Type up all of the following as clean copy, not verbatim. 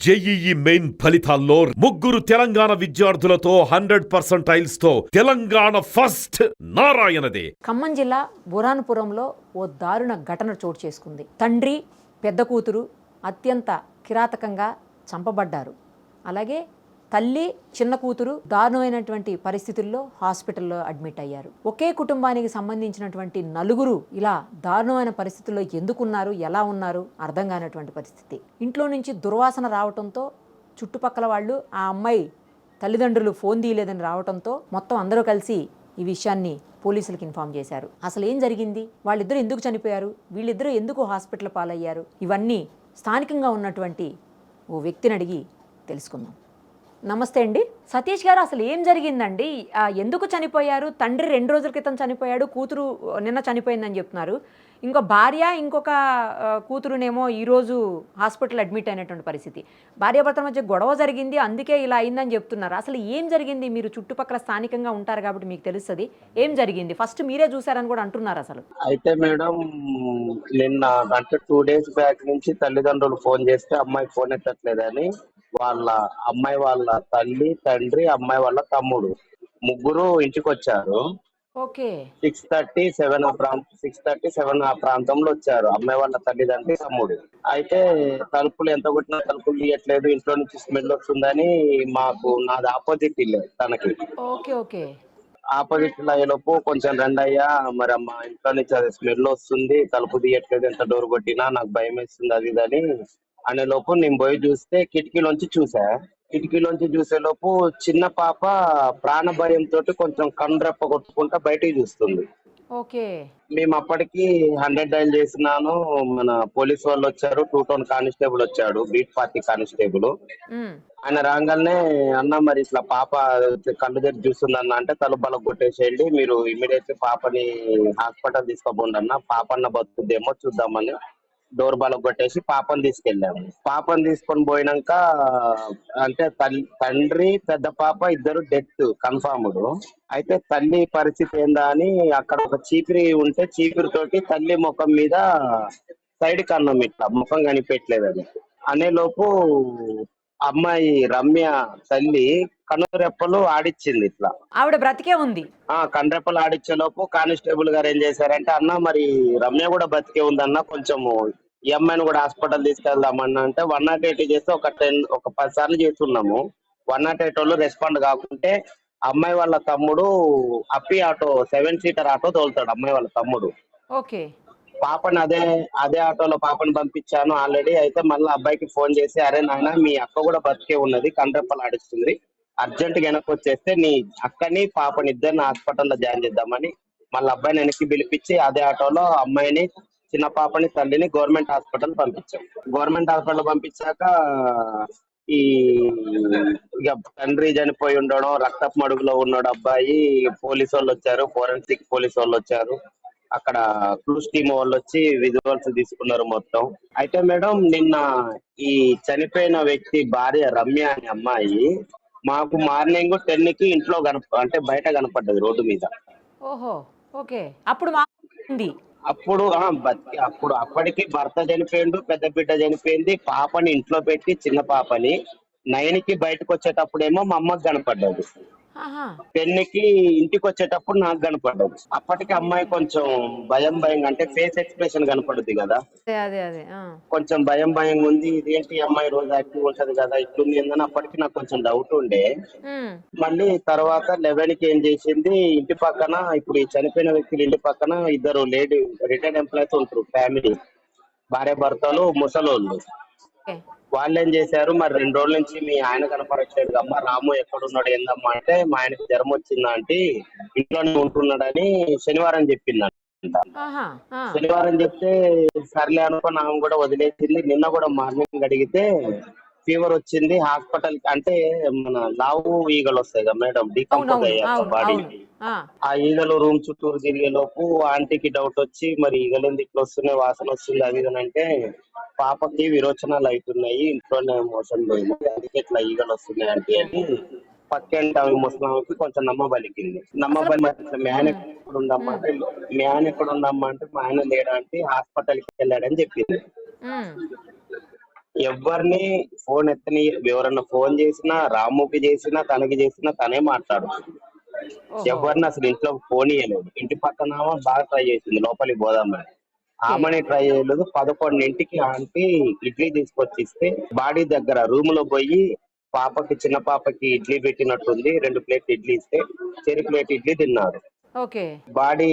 JEE main ఫలితాల్లో ముగ్గురు తెలంగాణ విద్యార్థులతో 100% తో తెలంగాణ ఫస్ట్ నారాయణదే. ఖమ్మం జిల్లా బురాన్పురంలో ఓ దారుణ ఘటన చోటు చేసుకుంది. తండ్రి, పెద్ద కూతురు అత్యంత కిరాతకంగా చంపబడ్డారు. అలాగే తల్లి, చిన్న కూతురు దారుణమైనటువంటి పరిస్థితుల్లో హాస్పిటల్లో అడ్మిట్ అయ్యారు. ఒకే కుటుంబానికి సంబంధించినటువంటి నలుగురు ఇలా దారుణమైన పరిస్థితుల్లో ఎందుకున్నారు, ఎలా ఉన్నారు అర్థం కానటువంటి పరిస్థితి. ఇంట్లో నుంచి దుర్వాసన రావడంతో చుట్టుపక్కల వాళ్ళు ఆ అమ్మాయి తల్లిదండ్రులు ఫోన్ తీయలేదని రావడంతో మొత్తం అందరూ కలిసి ఈ విషయాన్ని పోలీసులకు ఇన్ఫార్మ్ చేశారు. అసలు ఏం జరిగింది, వాళ్ళిద్దరూ ఎందుకు చనిపోయారు, వీళ్ళిద్దరూ ఎందుకు హాస్పిటల్ పాలయ్యారు, ఇవన్నీ స్థానికంగా ఉన్నటువంటి ఓ వ్యక్తిని అడిగి తెలుసుకుందాం. నమస్తే అండి. సతీష్ గారు, అసలు ఏం జరిగిందండి, ఎందుకు చనిపోయారు? తండ్రి 2 రోజుల క్రితం చనిపోయాడు, కూతురు నిన్న చనిపోయిందని చెప్తున్నారు. ఇంకో భార్య, ఇంకొక కూతురునేమో ఈరోజు హాస్పిటల్ అడ్మిట్ అయినటువంటి పరిస్థితి. భార్యాభర్తల మధ్య గొడవ జరిగింది, అందుకే ఇలా అయిందని చెప్తున్నారు. అసలు ఏం జరిగింది? మీరు చుట్టుపక్కల స్థానికంగా ఉంటారు కాబట్టి మీకు తెలుస్తుంది. ఏం జరిగింది? ఫస్ట్ మీరే చూసారని కూడా అంటున్నారు. అసలు అయితే మేడం, నిన్న అంటే 2 డేస్ బ్యాక్ నుంచి తల్లిదండ్రులు ఫోన్ చేస్తే అమ్మాయి ఫోన్ ఎత్తట్లేదని అమ్మాయి వాళ్ళ తల్లి, తండ్రి, అమ్మాయి వాళ్ళ తమ్ముడు ముగ్గురు ఇంటికి వచ్చారు. ఓకే. 6:30, 7 ఆ ప్రాంతంలో వచ్చారు అమ్మాయి వాళ్ళ తల్లిదండ్రి, తమ్ముడు. అయితే తలుపులు ఎంత కొట్టినా తలుపులు తీయట్లేదు, ఇంట్లో నుంచి స్మెల్ వస్తుందని నాది ఆపోజిట్ ఇల్లే తనకి. Okay okay. ఆపోజిట్ అయ్యేలోపు కొంచెం రెండయ్యా, మరి మా ఇంట్లో నుంచి అది స్మెల్ వస్తుంది, తలుపు తీయట్లేదు, ఎంత డోర్ కొట్టినా నాకు భయం వేస్తుంది అది ఇదని అనే లోపు నేను పోయి చూస్తే కిటికీలోంచి చూసే లోపు చిన్న పాప ప్రాణ భయంతో కొంచెం కండ్రెప్ప కొట్టుకుంటా బయటికి చూస్తుంది. ఓకే. మేము అప్పటికి 100 డైల్ చేసినాను. మన పోలీస్ వాళ్ళు వచ్చారు, 2 టౌన్ కానిస్టేబుల్ వచ్చాడు, బీట్ పార్టీ కానిస్టేబుల్. ఆయన రాగానే, అన్న మరి ఇట్లా పాప కళ్ళు తెరిచి చూస్తుంది అన్న అంటే, తలుపు కొట్టేసేయండి, మీరు ఇమీడియట్లీ పాపని హాస్పిటల్ తీసుకోబోండి అన్న, పాపన్న బతుకుద్దేమో చూద్దామని డోర్ కొట్టేసి పాపని తీసుకెళ్ళాము. పాపని తీసుకొని పోయినాక అంటే తండ్రి, పెద్ద పాప ఇద్దరు డెత్ కన్ఫర్మ్డ్. అయితే తల్లి పరిస్థితి ఏందా అని అక్కడ ఒక చీపిరి ఉంటే చీపిరి తోటి తల్లి ముఖం మీద సైడ్ కన్నం ఇట్లా ముఖం కనిపెట్టలేదని అనేలోపు అమ్మాయి రమ్య తల్లి కనురెప్పలు ఆడిచ్చింది. ఇట్లా ఆవిడ బ్రతికే ఉంది. కనురెప్పలు ఆడిచ్చే లోపు కానిస్టేబుల్ గారు ఏం చేశారంటే, అన్న మరి రమ్య కూడా బతికే ఉందన్న, కొంచెము ఈ అమ్మాయిని కూడా హాస్పిటల్ తీసుకెళ్దామన్నా అంటే 108 చేస్తే ఒక 10 సార్లు చేస్తున్నాము. 108 వాళ్ళు రెస్పాండ్ కాకుంటే అమ్మాయి వాళ్ళ తమ్ముడు అప్పి ఆటో 7 సీటర్ ఆటో తోలుతాడు అమ్మాయి వాళ్ళ తమ్ముడు. ఓకే. పాపని అదే ఆటోలో పాపని పంపించాను ఆల్రెడీ. అయితే మళ్ళీ అబ్బాయికి ఫోన్ చేసి, అరే నాయన మీ అక్క కూడా బతికే ఉన్నది, కండ్రెప్పలు ఆడిస్తుంది, అర్జెంట్ గా వెనక్కి వచ్చేస్తే నీ అక్కని పాపని ఇద్దరిని హాస్పిటల్లో జాయిన్ చేద్దామని మళ్ళీ అబ్బాయిని వెనక్కి పిలిపించి అదే ఆటోలో అమ్మాయిని, చిన్న పాపని, తల్లిని గవర్నమెంట్ హాస్పిటల్ పంపించాం. గవర్నమెంట్ హాస్పిటల్ పంపించాక ఈ ఇక తండ్రి చనిపోయి ఉండడం, రక్తపు మడుగులో ఉన్నాడు అబ్బాయి. పోలీసు వాళ్ళు వచ్చారు, ఫోరెన్సిక్ పోలీసు వాళ్ళు వచ్చారు, అక్కడ క్లూస్ టీమ్ వాళ్ళు వచ్చి విజువల్స్ తీసుకున్నారు మొత్తం. అయితే మేడం, నిన్న ఈ చనిపోయిన వ్యక్తి భార్య రమ్య అనే అమ్మాయి మాకు మార్నింగ్ 10కి ఇంట్లో అంటే బయట కనపడ్డది రోడ్డు మీద. ఓహో. ఓకే. అప్పటికి భర్త చనిపోయిండు, పెద్ద బిడ్డ చనిపోయింది, పాపని ఇంట్లో పెట్టి చిన్న పాపని 9కి బయటకు వచ్చేటప్పుడేమో మా అమ్మకి కనపడ్డది, 10కి ఇంటికి వచ్చేటప్పుడు నాకు కనపడ్డది. అప్పటికి అమ్మాయి కొంచెం భయం అంటే ఫేస్ ఎక్స్ప్రెషన్ కనపడుద్ది కదా, కొంచెం భయం ఉంది. ఇదేంటి అమ్మాయి రోజు యాక్టివ్ ఉంటది కదా, ఇట్లుంది ఏందని అప్పటికి నాకు కొంచెం డౌట్ ఉండే. మళ్ళీ తర్వాత 11కి ఏం చేసింది, ఇంటి పక్కన ఇప్పుడు ఈ చనిపోయిన వ్యక్తులు ఇంటి పక్కన ఇద్దరు లేడీ రిటైర్డ్ ఎంప్లాయీస్ ఉంటారు, ఫ్యామిలీ, భార్య భర్తలు, ముసలోళ్ళు. వాళ్ళు ఏం చేశారు, మరి 2 రోజుల నుంచి మీ ఆయన కనపడట్లేదు అమ్మ, రాము ఎక్కడున్నాడు ఏందమ్మా అంటే, మా ఆయనకి జ్వరం వచ్చిందంటే ఇంట్లోనే ఉంటున్నాడని శనివారం చెప్పిందంట. శనివారం చెప్తే సర్లే అనుకుని ఆమె కూడా వదిలేసింది. నిన్న కూడా మార్నింగ్ అడిగితే ఫీవర్ వచ్చింది, హాస్పిటల్ అంటే మన లావు ఈగలు వస్తాయి కదా మేడం, డీకంపోజ్ అయ్యాక బాడీ, ఆ ఈగలు రూమ్ చుట్టూరు తిరిగే లోపు ఆంటీకి డౌట్ వచ్చి, మరి ఈగలు ఎందుకు ఇట్లా వస్తున్నాయి, వాసన వస్తుంది అది ఇది అంటే, పాపకి విరోచనాలు అవుతున్నాయి, ఇంట్లోనే మోషన్ పోయింది, అందుకే ఇట్లా ఈగలు వస్తున్నాయి అంటే అని పక్కంటి ఆమె ముసలామెకి కొంచెం నమ్మబలికింది. మీ ఆయన ఎక్కడుందమ్మా అంటే, మా ఆయన లేడా అంటే హాస్పిటల్కి వెళ్ళాడని చెప్పింది. ఎవరిని ఫోన్ ఎత్తని, ఎవరన్నా ఫోన్ చేసినా, రాముకి చేసినా, తనకి చేసినా తనే మాట్లాడుతుంది. ఓహో. ఎవరిని అసలు ఇంట్లో ఫోన్ ఇయ్యలేదు. ఇంటి పక్కన ఆమె బాగా ట్రై చేసింది లోపలికి పోదామని. ఓకే. ఆమెని ట్రై చేయలేదు. 11ంటికి ఆంటీ ఇడ్లీ తీసుకొచ్చి ఇస్తే బాడీ దగ్గర రూమ్ లో పోయి పాపకి, చిన్న పాపకి ఇడ్లీ పెట్టినట్టుంది. 2 ప్లేట్లు ఇడ్లీ ఇస్తే చెరి ప్లేట్ ఇడ్లీ తిన్నారు. ఓకే. బాడీ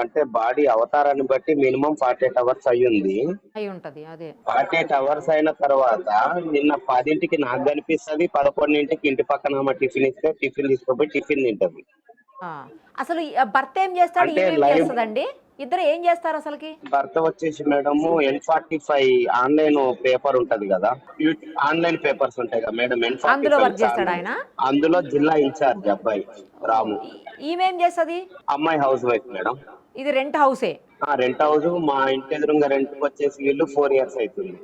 అంటే బాడీ అవతారాన్ని బట్టి మినిమం 48 అవర్స్ అయ్యింది. అయి ఉంటది అదే. 48 అవర్స్ అయిన తర్వాత నిన్న 10ంటికి నాకు కనిపిస్తది. 11ంటికి ఇంటి పక్కన ఆమె టిఫిన్ ఇస్తే టిఫిన్ తీసుకుపోయి టిఫిన్ తింటది. ఆ, అసలు ఈ భర్త ఏం చేస్తాడు, అంటే ఈమెం లైవ్ చేస్తుందండి? ఇద్దరు ఏం చేస్తారు అసలుకి? భర్త వచ్చేసి మేడము N45 ఆన్లైన్ పేపర్ ఉంటది కదా, ఆన్లైన్ పేపర్స్ ఉంటాయి కదా మేడం, అందులో వర్క్ N45 చేస్తాడు ఆయన? అందులో జిల్లా ఇన్ఛార్జ్ అబ్బాయి రాము. ఈమెం చేస్తుంది? అమ్మాయి హౌస్ వైఫ్ మేడం. ఇది రెంట్ హౌసే? Rent house. మా ఇంటి ఎదురుగా రెంట్ వచ్చేసి వీళ్ళు 4 years అవుతుంది.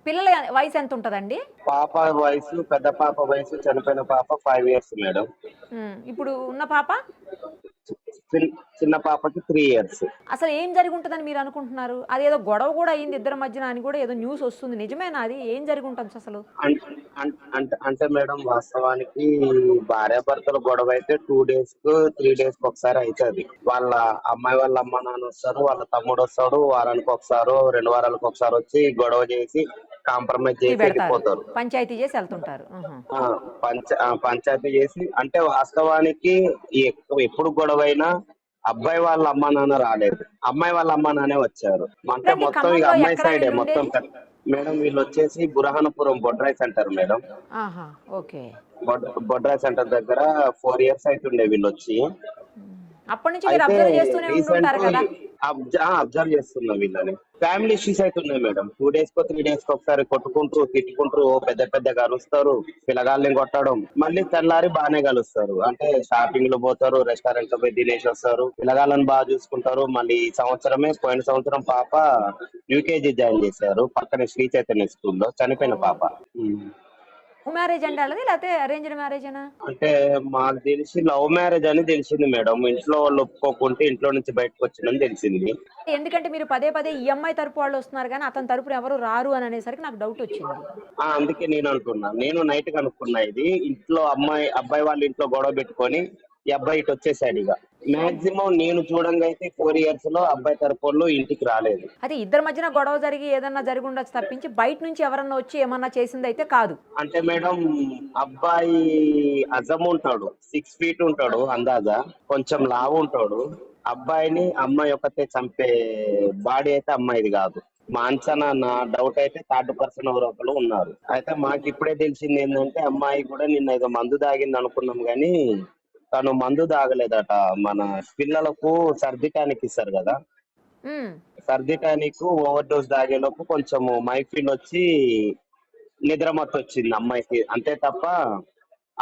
పిల్లల వయసు ఎంత ఉంటదండి? పాప వయసు, పెద్ద పాప వయసు, చనిపోయిన పాప 5 years మేడం. ఇప్పుడు ఉన్న పాప? చిన్న పాపకి 3 years. అసలు ఏం జరిగి ఉంటుందని మీరు అనుకుంటున్నారు? అదేదో గొడవ కూడా అయింది ఇద్దరి మధ్యన అని కూడా ఏదో న్యూస్ వస్తుంది, నిజమేనా అది? ఏం జరిగి ఉంటుంది అసలు? అంటే మేడం వాస్తవానికి భార్యాభర్తల గొడవ అయితే 2 days కు 3 days కు ఒకసారి అవుతుంది. వాళ్ళ అమ్మాయి వాళ్ళ అమ్మ నాన్న వస్తారు, వాళ్ళ తమ్ముడు వస్తాడు, వారానికి ఒకసారి 2 వారాలకు ఒకసారి వచ్చి గొడవ చేసి కాంప్రమైజ్ చేసి వెళ్ళిపోతారు. పంచాయతీ చేసి వెళ్తుంటారు. పంచాయతీ చేసి, అంటే వాస్తవానికి ఎప్పుడు గొడవైనా అబ్బాయి వాళ్ళ అమ్మ నాన్న రాలేదు, అమ్మాయి వాళ్ళ అమ్మ నాన్నే వచ్చారు. అంటే మొత్తం ఇక అమ్మాయి సైడే మొత్తం. మేడం వీళ్ళు వచ్చేసి బురహానపురం బొడ్రాయి సెంటర్ మేడం. ఓకే. బొడ్రాయి సెంటర్ దగ్గర 4 years అవుతుండే వీళ్ళు వచ్చి. అప్పటి నుంచి మీరు అబ్జర్వ్ చేస్తూనే ఉంటారు కదా? అబ్జర్వ్ చేస్తున్నాం వీళ్ళని. ఫ్యామిలీ ఇష్యూస్ అవుతున్నాయి మేడం. 2 days కో 3 days కి ఒకసారి కొట్టుకుంటారు, తిట్టుకుంటారు, పెద్ద పెద్దగా అరుస్తారు, పిల్లగాళ్ళని కొట్టడం, మళ్ళీ తెల్లారి బాగానే కలుస్తారు. అంటే షాపింగ్ లో పోతారు, రెస్టారెంట్ లో పోయి తినేసి వస్తారు, పిల్లగాళ్ళని బాగా చూసుకుంటారు. మళ్ళీ ఈ సంవత్సరమే, పోయిన సంవత్సరం పాప యూకేజీ జాయిన్ చేశారు పక్కనే శ్రీ చైతన్య స్కూల్లో, చనిపోయిన పాప. లవ్ మ్యారేజ్ అండి వాళ్ళది, లేకపోతే అరేంజ్డ్ మ్యారేజేనా? అంటే మాకు తెలిసి లవ్ మ్యారేజ్ అని తెలిసింది మేడం. ఇంట్లో వాళ్ళు ఒప్పుకోకుంటే ఇంట్లో నుంచి బయటకు వచ్చిందని తెలిసింది. ఎందుకంటే మీరు పదే పదే ఈ అమ్మాయి తరపు వాళ్ళు వస్తున్నారు కానీ అతని తరపున ఎవరు రారు అని అనేసరికి నాకు డౌట్ వచ్చింది. అందుకే నేను అనుకున్నా, నేను నైట్ కనుక్కున్నా ఇది. ఇంట్లో అబ్బాయి వాళ్ళ ఇంట్లో గొడవ పెట్టుకొని ఈ అబ్బాయి ఇటు వచ్చేసాడు. ఇక మాక్సిమం నేను చూడంగా అయితే 4 years లో అబ్బాయి తరపు వాళ్ళు ఇంటికి రాలేదు. అదే ఇద్దరి మధ్యన గొడవ జరిగి ఏదన్నా జరిగి ఉండొచ్చు తప్పించి బయట నుంచి ఎవరన్నా వచ్చి ఏమన్నా చేసింది అయితే కాదు. అంటే మేడం అబ్బాయి అజమ్ ఉంటాడు, 6 feet ఉంటాడు అందాజా, కొంచెం లావు ఉంటాడు. అబ్బాయిని అమ్మాయి ఒకతే చంపే బాడీ అయితే అమ్మాయిది కాదు. మా అంచనా, నా డౌట్ అయితే 3rd person ఎవరో ఒకరు ఉన్నారు. అయితే మాకు ఇప్పుడే తెలిసింది ఏంటంటే అమ్మాయి కూడా నిన్న ఏదో మందు తాగింది అనుకున్నాం గానీ తను మందు తాగలేదట. మన పిల్లలకు సర్ది టానిక్ ఇస్తారు కదా, సర్ది టానిక్ ఓవర్ డోస్ తాగేలోపు కొంచెం మైఫిల్ వచ్చి నిద్రమత్తు వచ్చింది అమ్మాయికి, అంతే తప్ప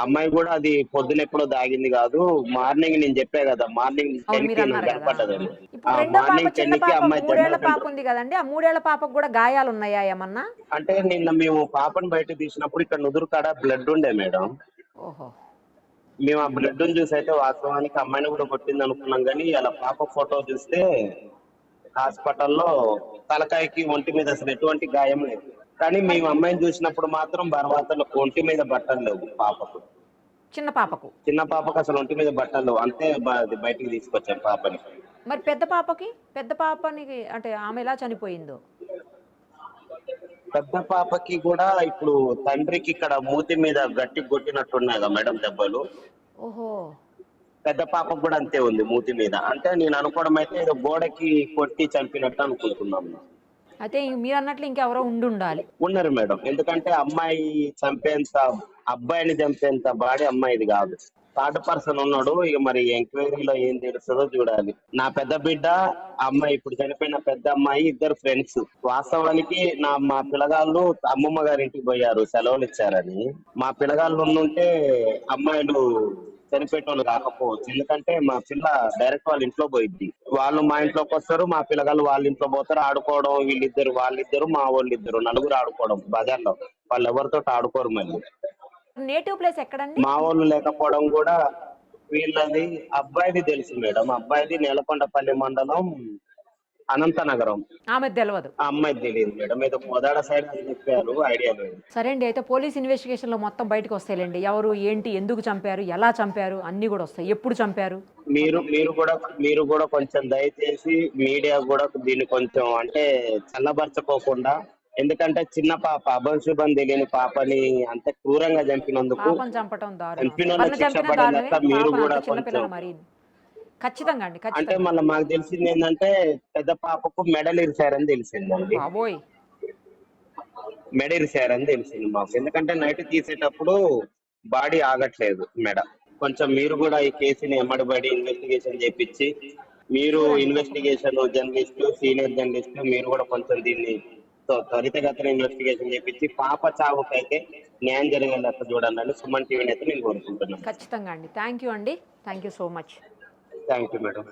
అమ్మాయి కూడా అది పొద్దున ఎప్పుడో దాగింది కాదు. మార్నింగ్ నేను చెప్పా కదా, మార్నింగ్ 10కి కనపడ్డదండి. మార్నింగ్ 10కి అమ్మాయి 3 పాప ఉంది కదండి, ఆ 3 పాపకు కూడా గాయాలు ఉన్నాయా ఏమన్నా? అంటే నిన్న మేము పాపను బయట తీసినప్పుడు ఇక్కడ నుదురు కాడ బ్లడ్ ఉండే మేడం. ఓహో. మేము ఆ బ్లడ్ చూసి అయితే వాస్తవానికి అమ్మాయిని కూడా కొట్టింది అనుకున్నాం కానీ అలా పాప ఫోటో చూస్తే హాస్పిటల్లో తలకాయకి ఒంటి మీద అసలు ఎటువంటి గాయం లేదు. కానీ మేము అమ్మాయిని చూసినప్పుడు మాత్రం బర్వాతలో ఒంటి మీద బట్టలు లేవు పాపకు. చిన్న పాపకు అసలు ఒంటి మీద బట్టలు లేవు, అంతే బయటికి తీసుకొచ్చాం పాపని. మరి పెద్ద పాపనికి అంటే ఆమె ఎలా చనిపోయిందో? పెద్ద పాపకి కూడా ఇప్పుడు తండ్రికి ఇక్కడ మూతి మీద గట్టి కొట్టినట్టున్నాయి కదా మేడం దెబ్బలు. ఓహో. పెద్ద పాపకు కూడా అంతే ఉంది మూతి మీద. అంటే నేను అనుకోవడం అయితే ఏదో గోడకి కొట్టి చంపినట్టు అనుకుంటున్నాము. అయితే మీరు అన్నట్లు ఇంకెవరో ఉండాలి. ఉన్నారు మేడం, ఎందుకంటే అమ్మాయి చంపేంత, అబ్బాయిని చంపేంత బాడీ అమ్మాయిది కాదు. 3rd person ఉన్నాడు. ఇక మరి ఎంక్వైరీలో ఏం తెలుస్తుందో చూడాలి. నా పెద్ద బిడ్డ, అమ్మాయి ఇప్పుడు చనిపోయిన పెద్ద అమ్మాయి ఇద్దరు ఫ్రెండ్స్. వాస్తవానికి మా పిల్లగాళ్ళు అమ్మమ్మ గారింటికి పోయారు, సెలవులు ఇచ్చారని. మా పిల్లగాళ్ళు ఉంటే అమ్మాయిలు చనిపోయేటోళ్ళు కాకపోవచ్చు. ఎందుకంటే మా పిల్ల డైరెక్ట్ వాళ్ళ ఇంట్లో పోయిద్ది, వాళ్ళు మా ఇంట్లోకి వస్తారు, మా పిల్లగాళ్ళు వాళ్ళ ఇంట్లో పోతారు ఆడుకోవడం. వాళ్ళిద్దరు మా వాళ్ళిద్దరు నలుగురు ఆడుకోవడం బజార్లో. వాళ్ళు ఎవరితో ఆడుకోరు. మళ్ళీ నేటివ్ ప్లేస్ ఎక్కడండి? మా వాళ్ళు లేకపోవడం కూడా వీళ్ళది. అబ్బాయిది తెలుసు మేడం, అబ్బాయిది నేలకొండపల్లి మండలం అనంతనగరం. ఆమె తెలియదు. ఆ అమ్మాయి తెలియదు మేడం, ఏదో కోదాడ సైడ్ అని చెప్పారు, ఐడియా లేదు. సరే అండి, అయితే పోలీస్ ఇన్వెస్టిగేషన్లో మొత్తం బయటకు వస్తాయిలేండి. ఎవరు, ఏంటి, ఎందుకు చంపారు, ఎలా చంపారు అన్నీ కూడా వస్తాయి. ఎప్పుడు చంపారు? మీరు కూడా కొంచెం దయచేసి మీడియా కూడా దీన్ని కొంచెం అంటే చల్లబరచుకోకుండా, ఎందుకంటే చిన్న పాప, అభంశుభం తెలియని పాపని అంత క్రూరంగా చంపినందుకు, పాపను చంపటం దారుణం. చంపిన ఎవరిని శిక్ష చంపినా పడేదాకా దారుణమే, మీరు పాపను కూడా అంత చిన్న కొంచెం. పిల్లలు మరి. ఖచ్చితంగా అండి, అంటే ఖచ్చితంగా. మళ్ళీ మాకు తెలిసింది ఏంటంటే పెద్ద పాపకు మెడల్ ఇరిచారని తెలిసిందండి. బాబోయ్. మెడ ఇరిచారని తెలిసింది మాకు, ఎందుకంటే నైట్ తీసేటప్పుడు బాడీ ఆగట్లేదు మెడ. కొంచెం మీరు కూడా ఈ కేసుని ఎమ్మడిబడి ఇన్వెస్టిగేషన్ చేపించి, మీరు షూర్ అండి, తప్పకుండా. ఇన్వెస్టిగేషన్ జర్నలిస్ట్, సీనియర్ జర్నలిస్ట్, మీరు కూడా కొంచెం దీన్ని త్వరితగతిన ఇన్వెస్టిగేషన్ చేపించి పాప చావుకైతే న్యాయం జరిగేటట్టు చూడండి అని సుమన్ టీవీని అయితే నేను కోరుకుంటున్నాను. ఖచ్చితంగా అండి. థ్యాంక్ యూ అండి, thank you so much. Thank you madam.